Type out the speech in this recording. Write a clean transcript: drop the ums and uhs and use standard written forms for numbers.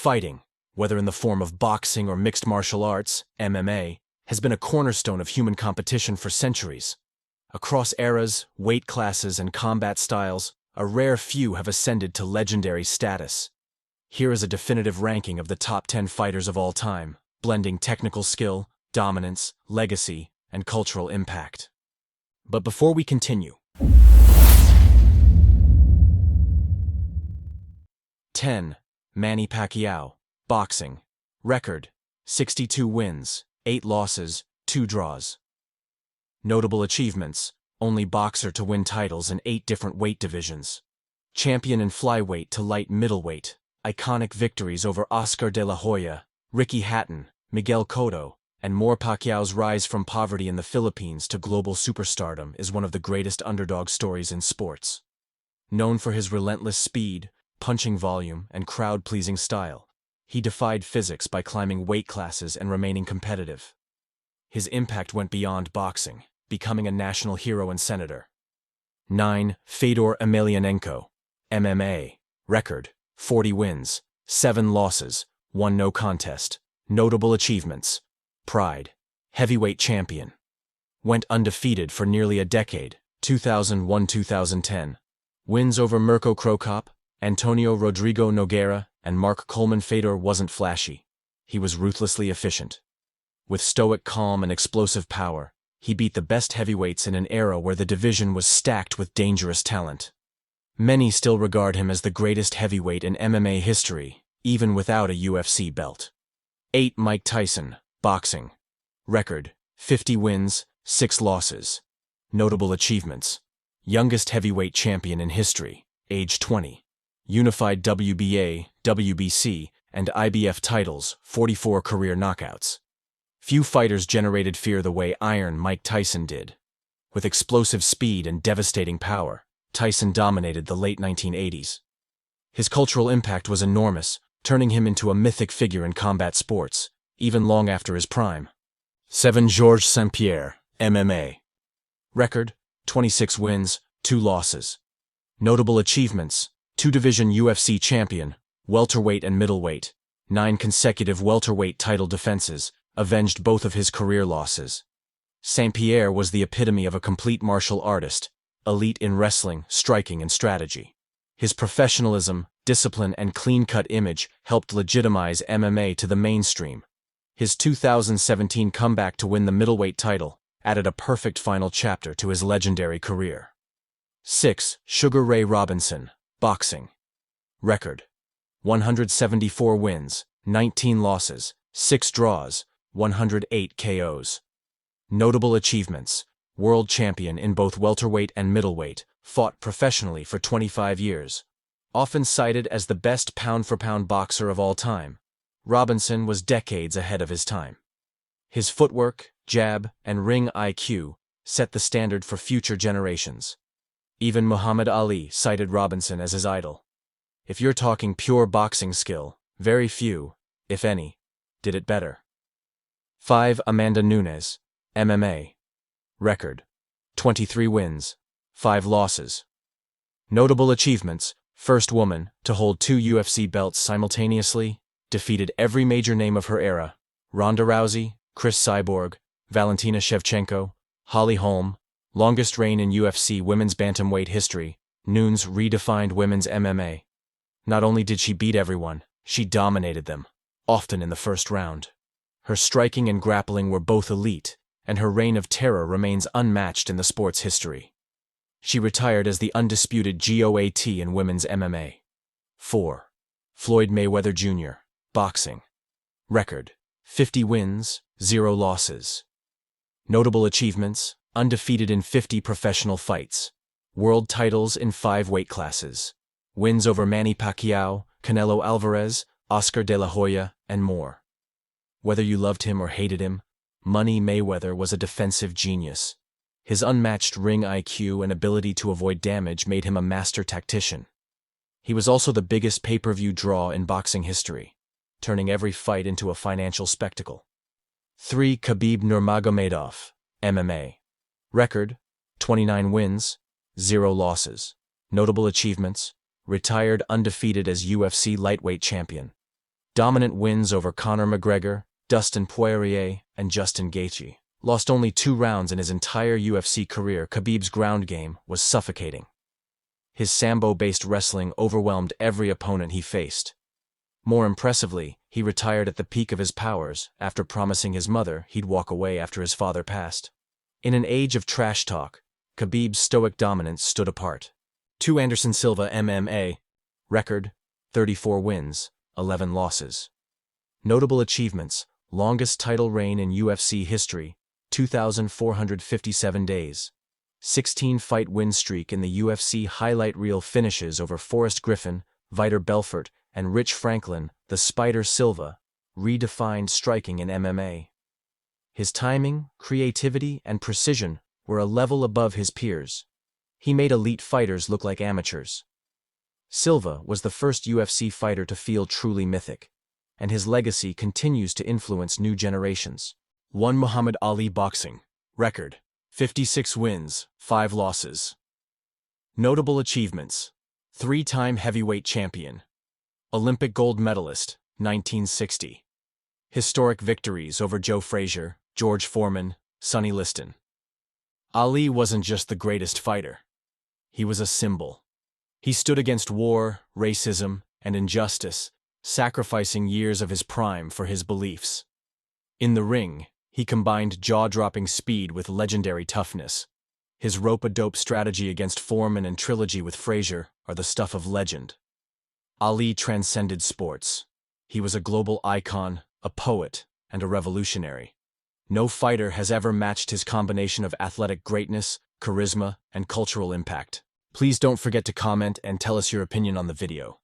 Fighting, whether in the form of boxing or mixed martial arts, MMA, has been a cornerstone of human competition for centuries. Across eras, weight classes, and combat styles, a rare few have ascended to legendary status. Here is a definitive ranking of the top 10 fighters of all time, blending technical skill, dominance, legacy, and cultural impact. But before we continue, 10. Manny Pacquiao, boxing. Record: 62 wins, 8 losses, 2 draws. Notable achievements: only boxer to win titles in 8 different weight divisions. Champion in flyweight to light middleweight. Iconic victories over Oscar de la Hoya, Ricky Hatton, Miguel Cotto, and more. Pacquiao's rise from poverty in the Philippines to global superstardom is one of the greatest underdog stories in sports. Known for his relentless speed, punching volume, and crowd-pleasing style, he defied physics by climbing weight classes and remaining competitive. His impact went beyond boxing, becoming a national hero and senator. 9. Fedor Emelianenko, MMA. Record: 40 wins, 7 losses, 1 no contest. Notable achievements: Pride, heavyweight champion. Went undefeated for nearly a decade, 2001-2010. Wins over Mirko Cro Cop, Antonio Rodrigo Nogueira, and Mark Coleman. Fedor wasn't flashy. He was ruthlessly efficient. With stoic calm and explosive power, he beat the best heavyweights in an era where the division was stacked with dangerous talent. Many still regard him as the greatest heavyweight in MMA history, even without a UFC belt. 8. Mike Tyson, boxing. Record: 50 wins, 6 losses. Notable achievements: youngest heavyweight champion in history, age 20. Unified WBA, WBC, and IBF titles, 44 career knockouts. Few fighters generated fear the way Iron Mike Tyson did. With explosive speed and devastating power, Tyson dominated the late 1980s. His cultural impact was enormous, turning him into a mythic figure in combat sports, even long after his prime. 7. Georges St-Pierre, MMA. Record: 26 wins, 2 losses. Notable achievements: 2-division UFC champion, welterweight and middleweight, 9 consecutive welterweight title defenses, avenged both of his career losses. St-Pierre was the epitome of a complete martial artist, elite in wrestling, striking, and strategy. His professionalism, discipline, and clean-cut image helped legitimize MMA to the mainstream. His 2017 comeback to win the middleweight title added a perfect final chapter to his legendary career. 6. Sugar Ray Robinson, boxing. Record: 174 wins, 19 losses, 6 draws, 108 KOs. Notable achievements: world champion in both welterweight and middleweight, fought professionally for 25 years. Often cited as the best pound-for-pound boxer of all time, Robinson was decades ahead of his time. His footwork, jab, and ring IQ set the standard for future generations. Even Muhammad Ali cited Robinson as his idol. If you're talking pure boxing skill, very few, if any, did it better. 5. Amanda Nunes, MMA. Record: 23 wins, 5 losses. Notable achievements: first woman to hold 2 UFC belts simultaneously, defeated every major name of her era: Ronda Rousey, Chris Cyborg, Valentina Shevchenko, Holly Holm. Longest reign in UFC women's bantamweight history, Nunes redefined women's MMA. Not only did she beat everyone, she dominated them, often in the first round. Her striking and grappling were both elite, and her reign of terror remains unmatched in the sport's history. She retired as the undisputed GOAT in women's MMA. 4. Floyd Mayweather Jr., boxing. Record: 50 wins, 0 losses. Notable achievements: undefeated in 50 professional fights, world titles in 5 weight classes, wins over Manny Pacquiao, Canelo Alvarez, Oscar de la Hoya, and more. Whether you loved him or hated him, Money Mayweather was a defensive genius. His unmatched ring IQ and ability to avoid damage made him a master tactician. He was also the biggest pay-per-view draw in boxing history, turning every fight into a financial spectacle. 3. Khabib Nurmagomedov, MMA. Record: 29 wins, 0 losses. Notable achievements: retired undefeated as UFC lightweight champion. Dominant wins over Conor McGregor, Dustin Poirier, and Justin Gaethje. Lost only 2 rounds in his entire UFC career. Khabib's ground game was suffocating. His Sambo-based wrestling overwhelmed every opponent he faced. More impressively, he retired at the peak of his powers after promising his mother he'd walk away after his father passed. In an age of trash talk, Khabib's stoic dominance stood apart. 2 Anderson Silva MMA. Record: 34 wins, 11 losses. Notable achievements: longest title reign in UFC history, 2,457 days. 16-fight win streak in the UFC highlight reel finishes over Forrest Griffin, Vitor Belfort, and Rich Franklin, the Spider Silva, redefined striking in MMA. His timing, creativity, and precision were a level above his peers. He made elite fighters look like amateurs. Silva was the first UFC fighter to feel truly mythic, and his legacy continues to influence new generations. 1 Muhammad Ali boxing. Record: 56 wins, 5 losses. Notable achievements: 3-time heavyweight champion. Olympic gold medalist, 1960. Historic victories over Joe Frazier, George Foreman, Sonny Liston. Ali wasn't just the greatest fighter. He was a symbol. He stood against war, racism, and injustice, sacrificing years of his prime for his beliefs. In the ring, he combined jaw-dropping speed with legendary toughness. His rope-a-dope strategy against Foreman and trilogy with Frazier are the stuff of legend. Ali transcended sports. He was a global icon, a poet, and a revolutionary. No fighter has ever matched his combination of athletic greatness, charisma, and cultural impact. Please don't forget to comment and tell us your opinion on the video.